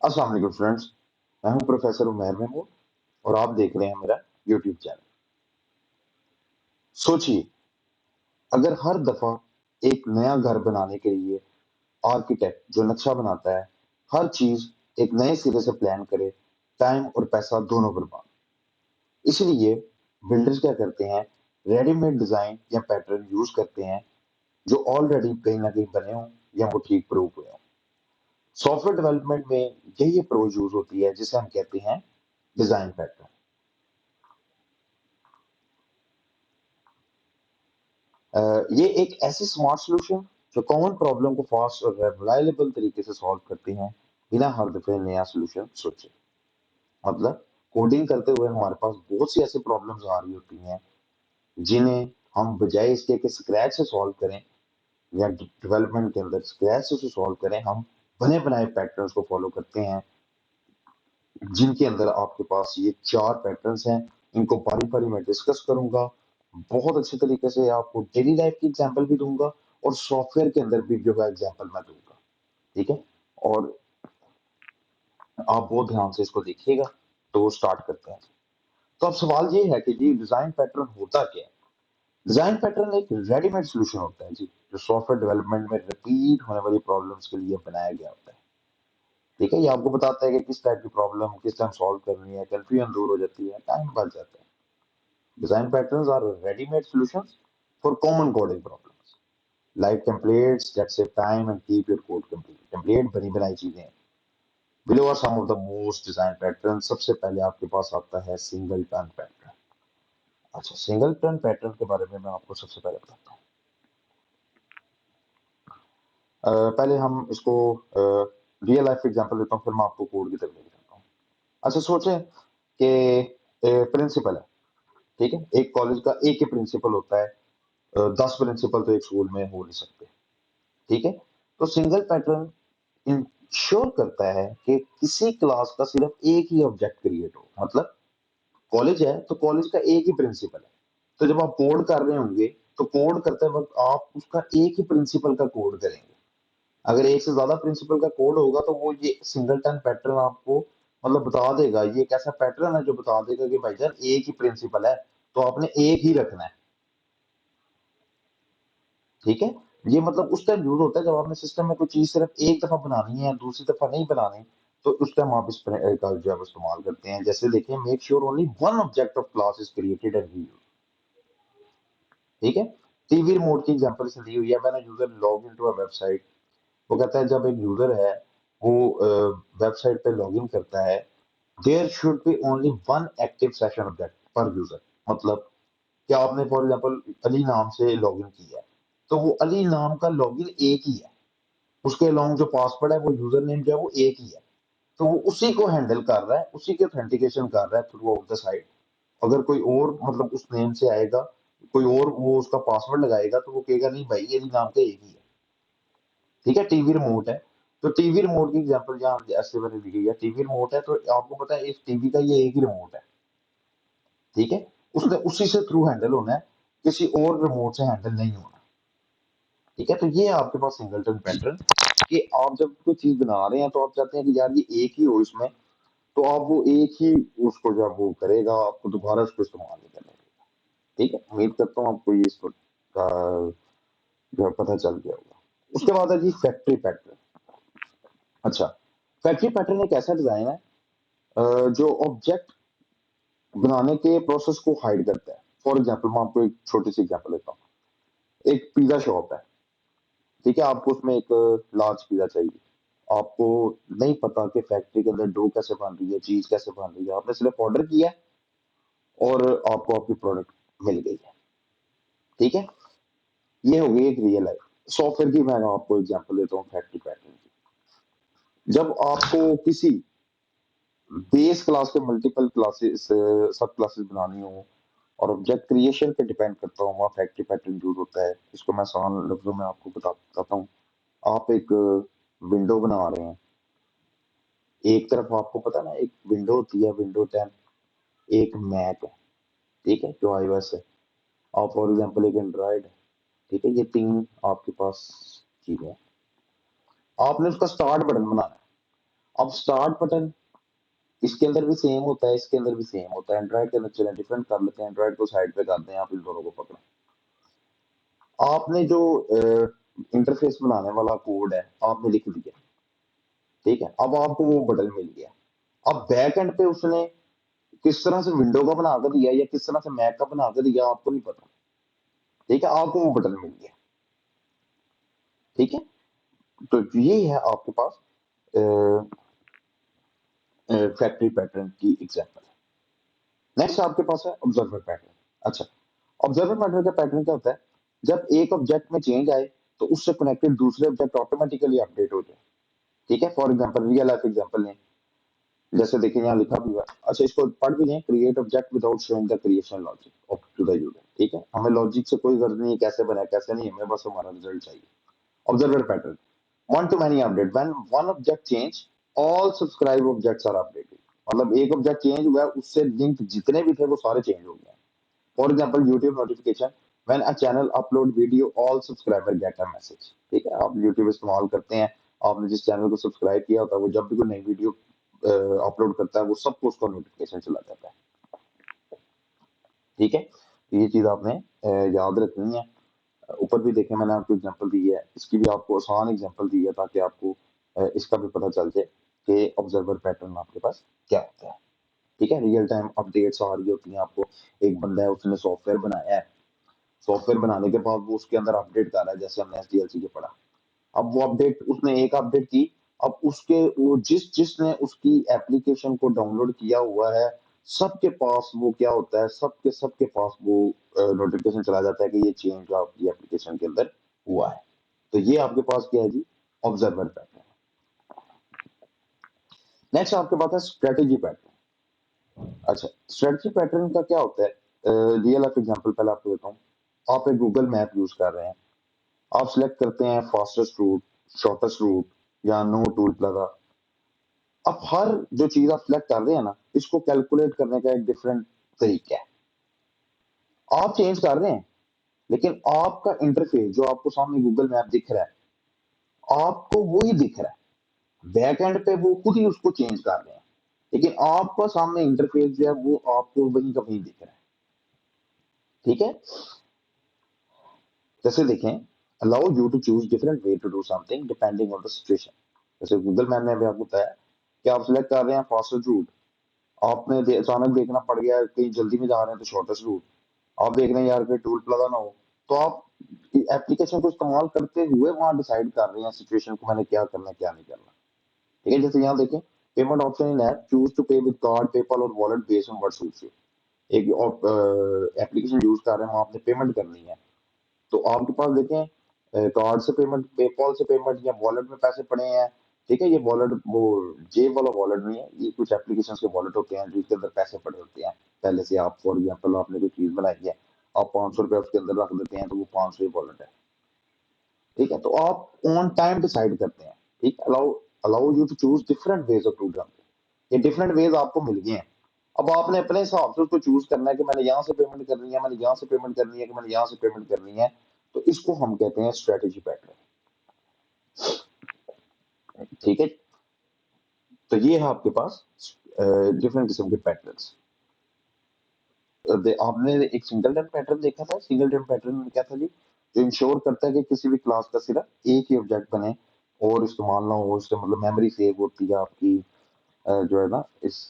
अस्सलाम वालेकुम फ्रेंड्स। मैं हूं प्रोफेसर उमैर महमूद और आप देख रहे हैं मेरा यूट्यूब चैनल। सोचिए, अगर हर दफा एक नया घर बनाने के लिए आर्किटेक्ट जो नक्शा बनाता है हर चीज एक नए सिरे से प्लान करे, टाइम और पैसा दोनों बर्बाद। इसलिए बिल्डर्स क्या करते हैं, रेडीमेड डिजाइन या पैटर्न यूज करते हैं जो ऑलरेडी कहीं ना कहीं बने हों या वो ठीक प्रूव हुए हों। सॉफ्टवेयर डेवलपमेंट में यही अप्रोच यूज होती है जिसे हम कहते हैं डिजाइन पैटर्न। ये एक ऐसी स्मार्ट सॉल्यूशन जो कॉमन प्रॉब्लम को फास्ट और रिलायबल तरीके से सॉल्व करती हैं, बिना हर दफे नया सॉल्यूशन सोचे। मतलब कोडिंग करते हुए हमारे पास बहुत सी ऐसी प्रॉब्लम्स आ रही होती हैं जिन्हें हम बजाय इसके कि स्क्रैच से सॉल्व करें या डेवलपमेंट के अंदर स्क्रैच से उसे सॉल्व करें, हम बने बनाए पैटर्न्स को फॉलो करते हैं, जिनके अंदर आपके पास ये 4 पैटर्न्स हैं। इनको बारी-बारी मैं डिस्कस करूँगा। बहुत अच्छे तरीके से आपको डेली लाइफ की एग्ज़ाम्पल भी दूँगा और सॉफ्टवेयर के अंदर भी जो है एग्ज़ाम्पल मैं दूँगा। ठीक है? और आप बहुत ध्यान से इसको देखिएगा। तो स्टार्ट करते हैं। तो अब सवाल ये है कि जी डिज़ाइन पैटर्न होता क्या है? डिज़ाइन पैटर्न एक रेडीमेड सॉल्यूशन होता है जी, जो सॉफ्टवेयर डेवलपमेंट में रिपीट होने वाली प्रॉब्लम्स के लिए बनाया गया होता है। ठीक है? ये आपको बताता है कि किस टाइप की प्रॉब्लम किस टाइम सॉल्व करनी है, कन्फ्यूजन दूर हो जाती है, टाइम बच जाता है। Design patterns are ready-made solutions for common coding problems, like templates that save time and keep your code complete. Template बनी बनाई चीजें हैं। Below are some of the most design patterns. सबसे पहले आपके पास आता है सिंगल टर्न पैटर्न। अच्छा, सिंगल टर्न पैटर्न के बारे में मैं आपको सबसे पहले बताता हूँ। पहले हम इसको रियल लाइफ एग्जांपल देता हूँ, फिर मैं आपको कोड की तरफ लेके जाता हूँ। अच्छा, सोचें कि प्रिंसिपल है। ठीक है, एक कॉलेज का एक ही प्रिंसिपल होता है। 10 प्रिंसिपल तो एक स्कूल में हो नहीं सकते। ठीक है, तो सिंगल पैटर्न इंश्योर करता है कि किसी क्लास का सिर्फ एक ही ऑब्जेक्ट क्रिएट हो। मतलब कॉलेज है तो कॉलेज का एक ही प्रिंसिपल है। तो जब आप कोड कर रहे होंगे तो कोड करते वक्त आप उसका एक ही प्रिंसिपल का कोड करेंगे। अगर एक से ज्यादा प्रिंसिपल का कोड होगा तो वो ये सिंगल टर्न पैटर्न आपको मतलब बता देगा। ये एक ऐसा पैटर्न है जो बता देगा कि भाईजान एक ही प्रिंसिपल है, तो आपने एक ही रखना है। ठीक है, ये मतलब उस टाइम यूज होता है जब आपने सिस्टम में कोई चीज सिर्फ एक दफा बनानी है, दूसरी दफा नहीं बनानी, तो उस टाइम आप इस का जो है वो इस्तेमाल करते हैं। जैसे देखिए, make sure only one object of class is created and used. ठीक है, टीवी रिमोट की एग्जांपल से दी हुई है। When a user log into a website, वो कहता है जब एक यूजर है वो वेबसाइट पे लॉग इन करता है, there should be only one active session object per user. मतलब क्या आपने फॉर एग्जांपल अली नाम से लॉगिन किया है, तो वो अली नाम का लॉगिन एक ही है। उसके अलोंग जो पासवर्ड है वो यूजर नेम जो है वो एक ही है। तो वो उसी को हैंडल कर रहा है, उसी की ऑथेंटिकेशन कर रहा है थ्रू आउट द साइट। अगर कोई और मतलब उस नेम से आएगा, कोई और वो उसका पासवर्ड लगाएगा, तो वो कहेगा नहीं भाई, ये भी नाम का एक ही है। ठीक है, टीवी रिमोट है, तो टीवी रिमोट की एग्जांपल यहाँ ऐसे मैंने दी गई है। टीवी रिमोट है तो आपको पता है इस टीवी का ये एक ही रिमोट है। ठीक है, उसने उसी से थ्रू हैंडल होना है, किसी और रिमोट से हैंडल नहीं होना। ठीक है, तो ये है आपके पास सिंगलटन पैटर्न कि आप जब कोई चीज बना रहे हैं तो आप चाहते हैं कि यार ये एक ही हो इसमें, तो आप वो एक ही उसको जब वो करेगा, आपको दोबारा उसको इस्तेमाल नहीं करने देगा। ठीक है, उम्मीद करता हूँ आपको ये इसको का जो है पता चल गया होगा। उसके बाद है जी फैक्ट्री पैटर्न। अच्छा, फैक्ट्री पैटर्न एक ऐसा डिजाइन है जो ऑब्जेक्ट बनाने के प्रोसेस को हाइड करता है। फॉर एग्जाम्पल मैं आपको एक छोटी सी एग्जाम्पल देता हूँ। एक पिज्जा शॉप है। ठीक है, आपको उसमें एक लार्ज पिज्जा चाहिए। आपको नहीं पता कि फैक्ट्री के अंदर डो कैसे बन रही है, चीज कैसे बन रही है। आपने सिर्फ ऑर्डर किया है और आपको आपकी प्रोडक्ट मिल गई है। ठीक है, ये हो गई एक रियल लाइफ। सॉफ्टवेयर की मैं आपको एग्जांपल देता हूँ फैक्ट्री पैटर्न की। जब आपको किसी बेस क्लास के मल्टीपल क्लासेस सब क्लासेस बनानी हो और ऑब्जेक्ट क्रिएशन पे डिपेंड करता हूँ, वहाँ फैक्ट्री पैटर्न यूज होता है। इसको मैं आसान लफ्जों में आपको बताता हूँ। आप एक विंडो बना रहे हैं। एक तरफ आपको पता है ना, एक विंडो होती है विंडो 10, एक मैक है। ठीक है, जो iOS है। और फॉर एग्जांपल एक एंड्रॉइड है। ठीक है, ये 3 आपके पास चीजें हैं। आपने उसका स्टार्ट बटन बनाना है। अब स्टार्ट बटन, इसके अंदर भी सेम होता है, इसके अंदर भी सेम होता है। एंड्रॉइड के अंदर चलें डिफरेंट कर लेते हैं, एंड्रॉइड को साइड पे कर दें, आप इन दोनों को पकड़ें। आपने जो इंटरफेस बनाने वाला कोड है आपने लिख दिया, ठीक है, अब आपको वो बटन मिल गया। अब बैक एंड पे उसने किस तरह से विंडो का बना कर दिया या किस तरह से मैक का बना कर दिया आपको नहीं पता, ठीक है, आपको वो बटन मिल गया, ठीक है। तो ये है आपके पास फैक्ट्री पैटर्न की एग्जांपल। नेक्स्ट आपके पास है ऑब्जर्वर पैटर्न। अच्छा, ऑब्जर्वर पैटर्न का पैटर्न क्या होता है, जब एक ऑब्जेक्ट में चेंज आए तो उससे कनेक्टेड दूसरे ऑब्जेक्ट ऑटोमेटिकली अपडेट हो जाए, ठीक है। For example real life example लें, जैसे देखिए यहाँ लिखा भी हुआ है। अच्छा, इसको पढ़ भी लें, create object without showing the creation logic of to the user, ठीक है। हमें लॉजिक से कोई गर्ज नहीं है कैसे बना कैसे नहीं, हमें बस हमारा रिजल्ट चाहिए। Observer pattern, one to many update, when one object change all subscribe objects are updated। मतलब एक ऑब्जेक्ट चेंज हुआ है उससे लिंक जितने भी थे वो सारे चेंज हो गए। For example YouTube notification, when a channel upload video all subscriber get a message, ठीक है। आप यूट्यूब इस्तेमाल करते हैं, आपने जिस चैनल को सब्सक्राइब किया होता है वो जब भी कोई नई वीडियो अपलोड करता है वो सबको उसका नोटिफिकेशन चला जाता है, ठीक है। तो ये चीज आपने याद रखनी है। ऊपर भी देखें मैंने आपको एग्जांपल दी है, इसकी भी आपको आसान एग्जांपल दी है ताकि आपको इसका भी पता चल जाए कि ऑब्जर्वर पैटर्न आपके पास क्या होता है, ठीक है। रियल टाइम अपडेट्स आ रही होती हैं आपको, एक बंदा है उसने सॉफ्टवेयर बनाया है, सॉफ्टवेयर बनाने के बाद वो उसके अंदर अपडेट कर रहा है, जैसे हमने एसडीएलसी के पढ़ा। अब वो अपडेट उसने एक अपडेट की, अब उसके वो जिसने उसकी एप्लीकेशन को डाउनलोड किया हुआ है सबके पास वो क्या होता है, सबके सबके पास वो नोटिफिकेशन चला जाता है कि ये चेंज आपकी एप्लीकेशन के अंदर हुआ है। तो ये आपके पास क्या है जी, ऑब्जर्वर पैटर्न। नेक्स्ट आपके पास है स्ट्रेटेजी पैटर्न। अच्छा, स्ट्रेटेजी पैटर्न का क्या होता है, रियल लाइफ एग्जांपल पहले आपको देता हूँ। आप एक गूगल मैप यूज कर रहे हैं, आप सिलेक्ट करते हैं फास्टेस्ट रूट, शॉर्टेस्ट रूट या नो टूल प्लाजा। अब हर जो चीज आप सिलेक्ट कर रहे हैं ना, इसको कैलकुलेट करने का एक डिफरेंट तरीका है। आप चेंज कर रहे हैं लेकिन आपका इंटरफेस जो आपको सामने गूगल मैप दिख रहा है आपको वही दिख रहा है, बैक एंड पे वो खुद ही उसको चेंज कर रहे हैं, लेकिन आपका सामने इंटरफेस जो है वो आपको वही का वही दिख रहा है, ठीक है। जैसे देखें, allow you to choose different way to do something depending on the situation. जैसे गूगल मैप ने अभी आपको बताया कि आप सिलेक्ट कर रहे हैं फास्टेस्ट रूट, आपने अचानक देखना पड़ गया कहीं जल्दी में जा रहे हैं तो शॉर्टेस्ट रूट, आप देख रहे हैं यार कोई टूल प्लाजा ना हो, तो आप एप्लीकेशन को इस्तेमाल करते हुए वहां डिसाइड कर रहे हैं सिचुएशन को मैंने क्या करना है क्या नहीं करना, ठीक है। जैसे यहाँ देखें, payment option in app, choose to pay with card, PayPal और wallet based on what suits you. एक एप्लीकेशन यूज कर रहे हैं वहां आपने पेमेंट करनी है, तो आपके पास देखें कार्ड से पेमेंट, पेपॉल से पेमेंट या वॉलेट में पैसे पड़े हैं, ठीक है। ये वॉलेट वो जेब वाला वॉलेट नहीं है, ये कुछ एप्लीकेशन के वॉलेट होते हैं जिसके अंदर पैसे पड़े होते हैं पहले से। आप फॉर एग्जाम्पल आपने कोई चीज बनाई है, आप 500 रुपया उसके अंदर रख देते हैं तो वो 500 वॉलेट है, ठीक है। तो आप ऑन टाइम डिसाइड करते हैं, ठीक है। Allow allow you to choose different ways of do, ये डिफरेंट वेज आपको मिल गए हैं। अब आपने अपने हिसाब से उसको चूज करना है कि मैंने यहाँ से पेमेंट करनी है, मैंने यहाँ से पेमेंट करनी है, कि मैंने यहाँ से पेमेंट करनी है। तो इसको हम कहते हैं स्ट्रेटेजी पैटर्न, ठीक है। तो ये है आपके पास डिफरेंट किस्म के पैटर्न्स। आपने एक सिंगल पैटर्न देखा था, सिंगल पैटर्न में क्या था जी, जो इंश्योर करता है कि किसी भी क्लास का सिर्फ एक ही ऑब्जेक्ट बने और इस्तेमाल ना हो, इससे मतलब मेमोरी सेव होती है आपकी, जो है ना इस,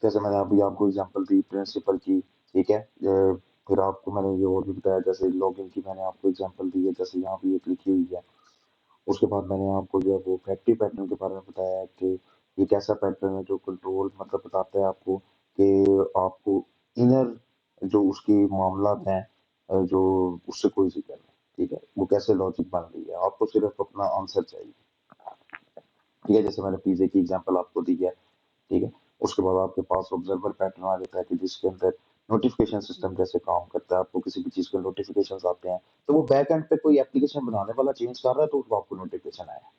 जैसे मैंने अभी आपको एग्जांपल दी प्रिंसिपल की, ठीक है। फिर आपको मैंने ये और भी बताया, जैसे लॉगिन की मैंने आपको एग्जांपल दी है, जैसे यहाँ पे एक लिखी हुई है। उसके बाद मैंने आपको जो है वो फैक्ट्री पैटर्न के बारे में बताया कि ये कैसा पैटर्न है जो कंट्रोल मतलब बताता है आपको कि आपको इनर जो उसकी मामला हैं जो उससे कोई जिक्र नहीं, ठीक है, वो कैसे लॉजिक बन रही है, आपको सिर्फ अपना आंसर चाहिए, ठीक है। जैसे मैंने पिज्जे की एग्जांपल आपको दी है, ठीक है। उसके बाद आपके पास ऑब्जर्वर पैटर्न आ जाता है कि जिसके अंदर नोटिफिकेशन सिस्टम कैसे काम करता है, आपको किसी भी चीज के नोटिफिकेशन आते हैं तो वो बैक एंड पे कोई एप्लीकेशन बनाने वाला चेंज कर रहा है तो उसको आपको नोटिफिकेशन आया,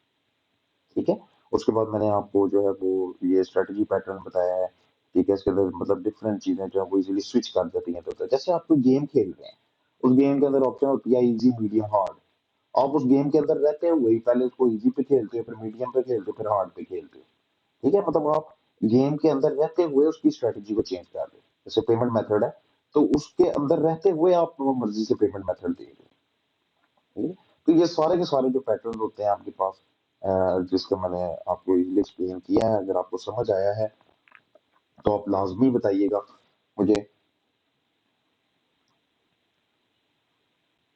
ठीक है। उसके बाद मैंने आपको जो है वो ये स्ट्रेटजी पैटर्न बताया है, ठीक है। इसके अंदर मतलब डिफरेंट चीजें जो है वो इजीली स्विच कर जाती हैं, तो जैसे आप कोई गेम खेल रहे हैं, उस गेम के अंदर ऑप्शन होती है इजी मीडियम हार्ड, आप उस गेम के अंदर रहते हुए ही पहले उसको इजी पे खेलते हो, फिर मीडियम पे खेलते हो, फिर हार्ड पे खेलते हो, ठीक है? मतलब आप गेम के अंदर रहते हुए उसकी स्ट्रैटेजी को चेंज कर रहे हो। जैसे पेमेंट मेथड है, तो उसके अंदर रहते हुए आप वो मर्ज़ी से पेमेंट मेथड दे रहे हो। ठीक है? तो ये सारे के सारे जो पैटर्न होते हैं आपके पास जिसका मैंने आपको इज़िली एक्सप्लेन किया है, अगर आपको समझ आया है, तो आप लाज़मी बताइएगा मुझे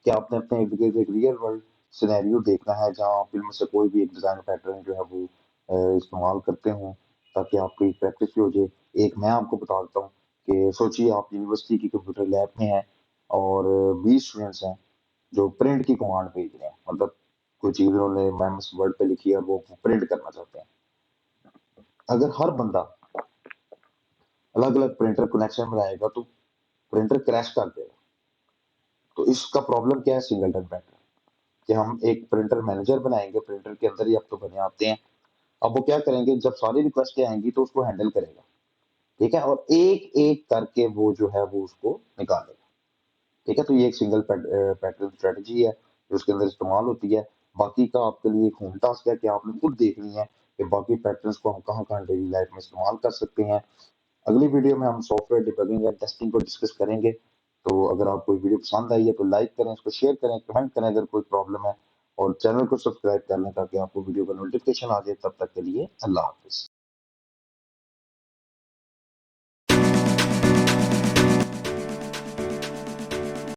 कि आपने अपने इर्द-गिर्द एक रियल वर्ल्ड सिनेरियो देखना है, जहाँ आप इनमें से कोई भी एक डिज़ाइन पैटर्न जो है वो इस्तेमाल करते हों, ताकि आपकी प्रैक्टिस भी हो जाए। एक मैं आपको बता देता हूँ कि सोचिए आप यूनिवर्सिटी की कंप्यूटर लैब में हैं और 20 स्टूडेंट्स हैं, जो प्रिंट की कमांड भेज रहे हैं। मतलब कोई चीज़ उन्होंने एमएस वर्ड पे लिखी है और वो प्रिंट करना चाहते हैं। अगर हर बंदा अलग-अलग प्रिंटर कनेक्शन बनाएगा, तो प्रिंटर क्रैश कर देगा। तो इसका प्रॉब्लम क्या है सिंगलटन पैटर्न, कि हम एक प्रिंटर मैनेजर बनाएँगे, प्रिंटर के अंदर ही अब तो बने आते हैं। अब वो क्या करेंगे, जब सारी रिक्वेस्टें आएँगी तो उसको हैंडल करेगा, ठीक है? और एक-एक करके वो जो है वो उसको निकालेगा, ठीक है? तो ये एक पैटर्न स्ट्रैटेजी है, जो उसके अंदर इस्तेमाल होती है। बाकी का आपके लिए एक होम टास्क है कि आपने खुद देखनी है कि बाकी पैटर्न्स को हम कहाँ-कहाँ डेली लाइफ में इस्तेमाल कर सकते हैं। अगली वीडियो में हम सॉफ्टवेयर डिबगिंग एंड टेस्टिंग को डिस्कस करेंगे। तो अगर आपको ये वीडियो पसंद आई है तो लाइक करें, इसको शेयर करें, कमेंट करें अगर कोई प्रॉब्लम है और चैनल को सब्सक्राइब कर लें ताकि आपको वीडियो का नोटिफिकेशन आ जाए। तब तक के लिए अल्लाह हाफ़िज़।